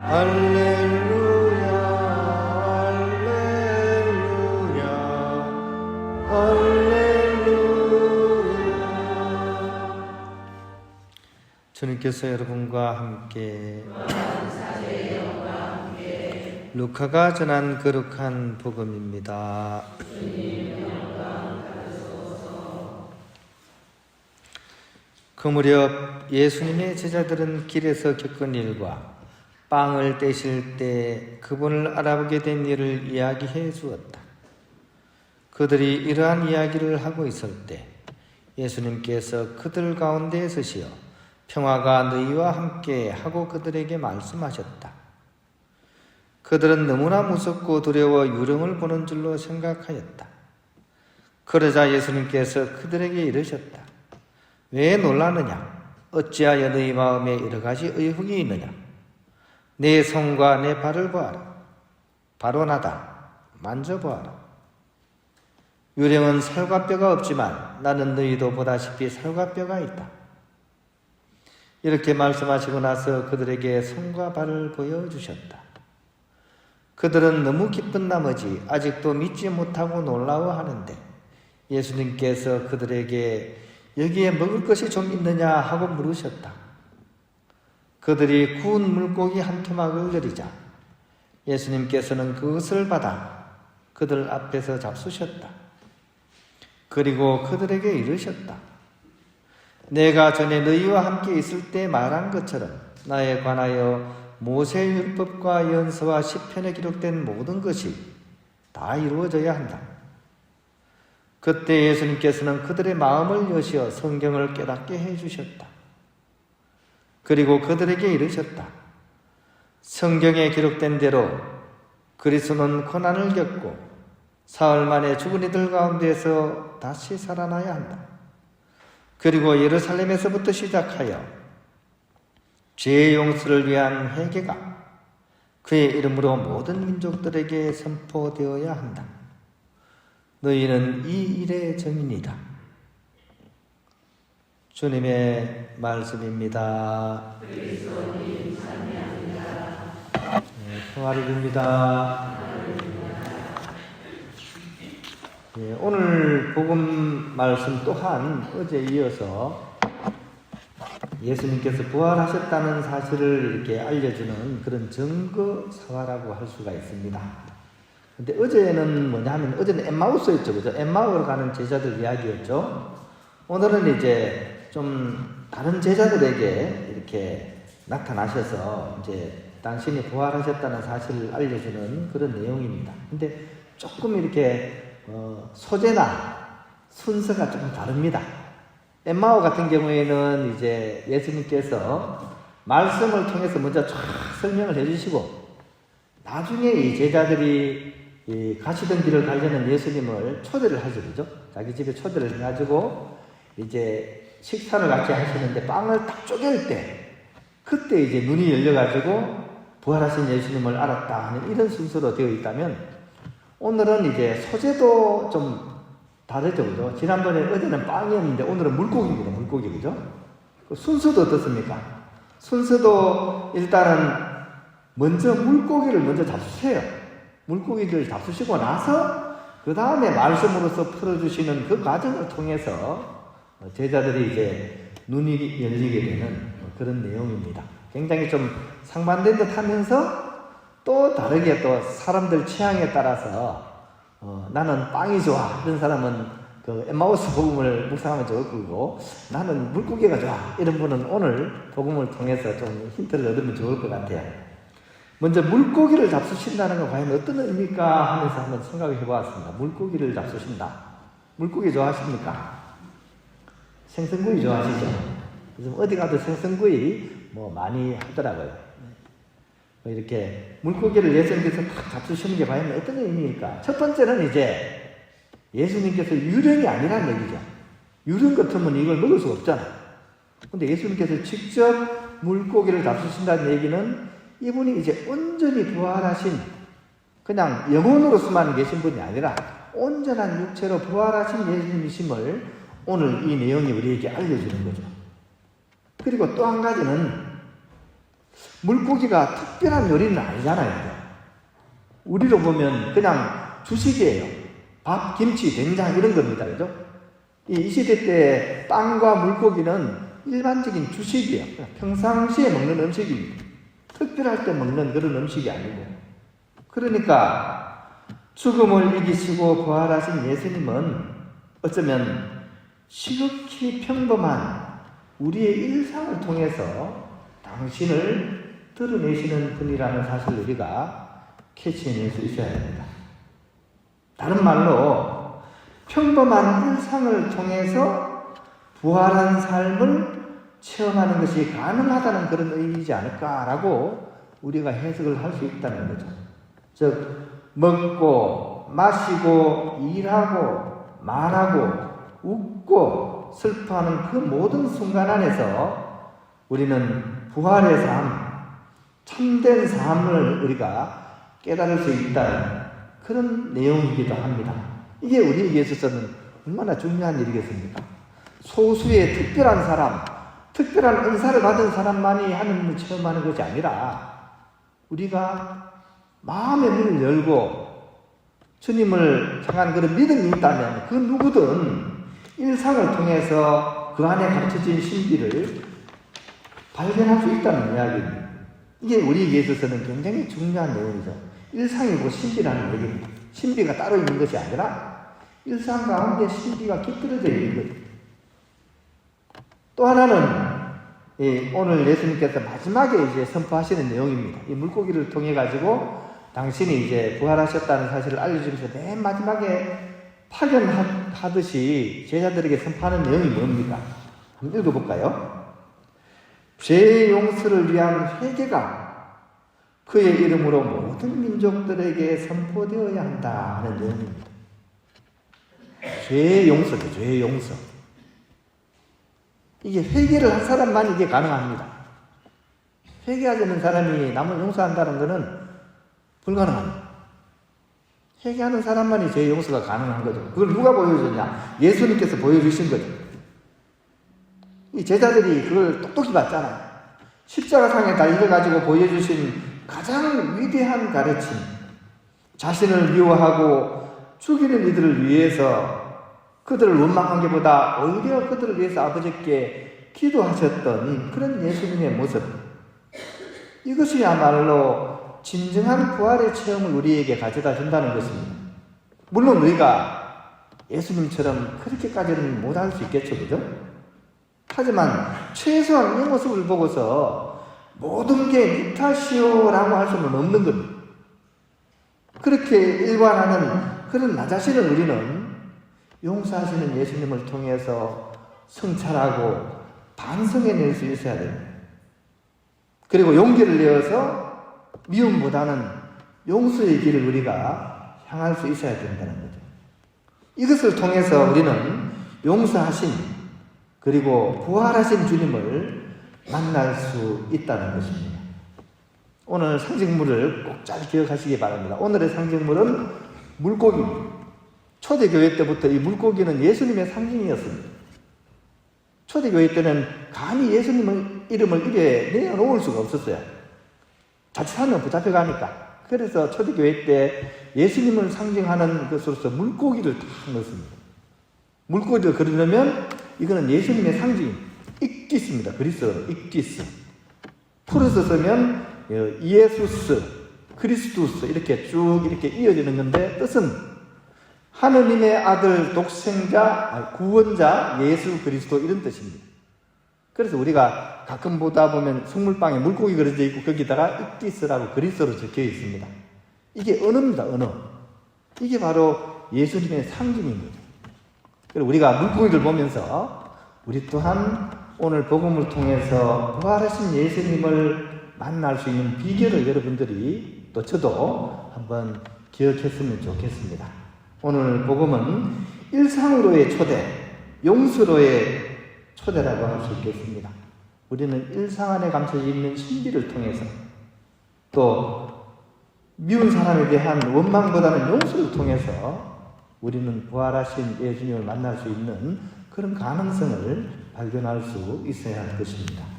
할렐루야 할렐루야 할렐루야. 주님께서 여러분과 함께 루카가 전한 거룩한 복음입니다. 그 무렵 예수님의 제자들은 길에서 겪은 일과 빵을 떼실 때 그분을 알아보게 된 일을 이야기해 주었다. 그들이 이러한 이야기를 하고 있을 때 예수님께서 그들 가운데 서시어 평화가 너희와 함께 하고 그들에게 말씀하셨다. 그들은 너무나 무섭고 두려워 유령을 보는 줄로 생각하였다. 그러자 예수님께서 그들에게 이르셨다. 왜 놀라느냐? 어찌하여 너희 마음에 여러 가지 의혹이 있느냐? 내 손과 내 발을 보아라. 바로 나다. 만져보아라. 유령은 살과 뼈가 없지만 나는 너희도 보다시피 살과 뼈가 있다. 이렇게 말씀하시고 나서 그들에게 손과 발을 보여주셨다. 그들은 너무 기쁜 나머지 아직도 믿지 못하고 놀라워하는데 예수님께서 그들에게 여기에 먹을 것이 좀 있느냐 하고 물으셨다. 그들이 구운 물고기 한 토막을 내리자 예수님께서는 그것을 받아 그들 앞에서 잡수셨다. 그리고 그들에게 이르셨다. 내가 전에 너희와 함께 있을 때 말한 것처럼 나에 관하여 모세의 율법과 연서와 시편에 기록된 모든 것이 다 이루어져야 한다. 그때 예수님께서는 그들의 마음을 여시어 성경을 깨닫게 해주셨다. 그리고 그들에게 이르셨다. 성경에 기록된 대로 그리스도는 고난을 겪고 사흘 만에 죽은 이들 가운데서 다시 살아나야 한다. 그리고 예루살렘에서부터 시작하여 죄의 용서를 위한 회개가 그의 이름으로 모든 민족들에게 선포되어야 한다. 너희는 이 일의 증인이다. 주님의 말씀입니다. 그리스도님 찬양합니다. 평화를 빕니다. 오늘 복음 말씀 또한 어제 이어서 예수님께서 부활하셨다는 사실을 이렇게 알려주는 그런 증거 사화라고 할 수가 있습니다. 근데 어제는 뭐냐면 어제는 엠마우스였죠, 그죠? 엠마우로 가는 제자들 이야기였죠. 오늘은 이제 좀 다른 제자들에게 이렇게 나타나셔서 이제 당신이 부활하셨다는 사실을 알려주는 그런 내용입니다. 근데 조금 이렇게 소재나 순서가 조금 다릅니다. 엠마오 같은 경우에는 이제 예수님께서 말씀을 통해서 먼저 쫙 설명을 해주시고 나중에 이 제자들이 가시던 길을 가려는 예수님을 초대를 하죠, 그죠? 자기 집에 초대를 해가지고 이제 식사를 같이 하시는데 빵을 딱 쪼갤 때 그때 이제 눈이 열려가지고 부활하신 예수님을 알았다 하는 이런 순서로 되어 있다면 오늘은 이제 소재도 좀 다르죠, 그죠? 지난번에 어제는 빵이었는데 오늘은 물고기입니다, 물고기, 그죠? 그 순서도 어떻습니까? 순서도 일단은 먼저 물고기를 먼저 잡수세요. 물고기를 잡수시고 나서 그 다음에 말씀으로서 풀어주시는 그 과정을 통해서 제자들이 이제 눈이 열리게 되는 그런 내용입니다. 굉장히 좀 상반된 듯 하면서 또 다르게 또 사람들 취향에 따라서 나는 빵이 좋아. 이런 사람은 그 엠마우스 복음을 묵상하면 좋을 거고 나는 물고기가 좋아. 이런 분은 오늘 복음을 통해서 좀 힌트를 얻으면 좋을 것 같아요. 먼저 물고기를 잡수신다는 건 과연 어떤 의미일까 하면서 한번 생각을 해보았습니다. 물고기를 잡수신다. 물고기 좋아하십니까? 생선구이 좋아하시죠? 요즘 어디 가도 생선구이 많이 하더라고요. 이렇게 물고기를 예수님께서 탁 잡수시는 게 과연 어떤 의미일까? 첫 번째는 이제 예수님께서 유령이 아니라는 얘기죠. 유령 같으면 이걸 먹을 수가 없잖아. 근데 예수님께서 직접 물고기를 잡수신다는 얘기는 이분이 이제 온전히 부활하신 그냥 영혼으로서만 계신 분이 아니라 온전한 육체로 부활하신 예수님이심을 오늘 이 내용이 우리에게 알려주는 거죠. 그리고 또 한 가지는 물고기가 특별한 요리는 아니잖아요. 우리로 보면 그냥 주식이에요. 밥, 김치, 된장 이런 겁니다. 그죠? 이 시대 때 빵과 물고기는 일반적인 주식이에요. 평상시에 먹는 음식입니다. 특별할 때 먹는 그런 음식이 아니고. 그러니까 죽음을 이기시고 부활하신 예수님은 어쩌면 지극히 평범한 우리의 일상을 통해서 당신을 드러내시는 분이라는 사실을 우리가 캐치해낼 수 있어야 합니다. 다른 말로 평범한 일상을 통해서 부활한 삶을 체험하는 것이 가능하다는 그런 의미이지 않을까라고 우리가 해석을 할 수 있다는 거죠. 즉 먹고 마시고 일하고 말하고 웃고 슬퍼하는 그 모든 순간 안에서 우리는 부활의 삶, 참된 삶을 우리가 깨달을 수 있다는 그런 내용이기도 합니다. 이게 우리에게 있어서는 얼마나 중요한 일이겠습니까? 소수의 특별한 사람, 특별한 은사를 받은 사람만이 하나님을 체험하는 것이 아니라 우리가 마음의 문을 열고 주님을 향한 그런 믿음이 있다면 그 누구든 일상을 통해서 그 안에 감춰진 신비를 발견할 수 있다는 이야기입니다. 이게 우리에게 있어서는 굉장히 중요한 내용이죠. 일상이고 신비라는 얘기입니다. 신비가 따로 있는 것이 아니라 일상 가운데 신비가 깃들어져 있는 거죠. 또 하나는 오늘 예수님께서 마지막에 이제 선포하시는 내용입니다. 이 물고기를 통해 가지고 당신이 이제 부활하셨다는 사실을 알려주면서 맨 마지막에 파견하듯이 제자들에게 선포하는 내용이 뭡니까? 한번 읽어볼까요? 죄의 용서를 위한 회개가 그의 이름으로 모든 민족들에게 선포되어야 한다 하는 내용입니다. 죄의 용서죠. 죄의 용서. 이게 회개를 한 사람만 이게 가능합니다. 회개하지 않는 사람이 남을 용서한다는 것은 불가능합니다. 회개하는 사람만이 죄의 용서가 가능한 거죠. 그걸 누가 보여줬냐? 예수님께서 보여주신 거죠. 이 제자들이 그걸 똑똑히 봤잖아요. 십자가상에 달려가지고 보여주신 가장 위대한 가르침, 자신을 미워하고 죽이는 이들을 위해서 그들을 원망한 것보다 오히려 그들을 위해서 아버지께 기도하셨던 그런 예수님의 모습, 이것이야말로 진정한 부활의 체험을 우리에게 가져다 준다는 것입니다. 물론 우리가 예수님처럼 그렇게까지는 못할 수 있겠죠, 그죠? 하지만 최소한 이 모습을 보고서 모든 게 네 탓이요라고 할 수는 없는 겁니다. 그렇게 일관하는 그런 나 자신을 우리는 용서하시는 예수님을 통해서 성찰하고 반성해낼 수 있어야 됩니다. 그리고 용기를 내어서 미움보다는 용서의 길을 우리가 향할 수 있어야 된다는 거죠. 이것을 통해서 우리는 용서하신 그리고 부활하신 주님을 만날 수 있다는 것입니다. 오늘 상징물을 꼭 잘 기억하시기 바랍니다. 오늘의 상징물은 물고기입니다. 초대교회 때부터 이 물고기는 예수님의 상징이었습니다. 초대교회 때는 감히 예수님의 이름을 이래 내어놓을 수가 없었어요. 자칫하면 붙잡혀가니까. 그래서 초대교회 때 예수님을 상징하는 것으로서 물고기를 다 넣었습니다. 물고기를 그리려면 이거는 예수님의 상징, 익디스입니다. 그리스어로 익디스. 풀어서 쓰면 이에수스, 그리스두스 이렇게 쭉 이렇게 이어지는 건데 뜻은 하느님의 아들 독생자, 구원자 예수 그리스도 이런 뜻입니다. 그래서 우리가 가끔 보다 보면 성물빵에 물고기 그려져 있고 거기다가 익디스라고 그리스어로 적혀 있습니다. 이게 언어입니다, 언어. 이게 바로 예수님의 상징인 거죠. 그리고 우리가 물고기를 보면서 우리 또한 오늘 복음을 통해서 부활하신 예수님을 만날 수 있는 비결을 여러분들이 또 저도 한번 기억했으면 좋겠습니다. 오늘 복음은 일상으로의 초대, 용서로의 초대라고 할 수 있겠습니다. 우리는 일상 안에 감춰져 있는 신비를 통해서 또 미운 사람에 대한 원망보다는 용서를 통해서 우리는 부활하신 예수님을 만날 수 있는 그런 가능성을 발견할 수 있어야 할 것입니다.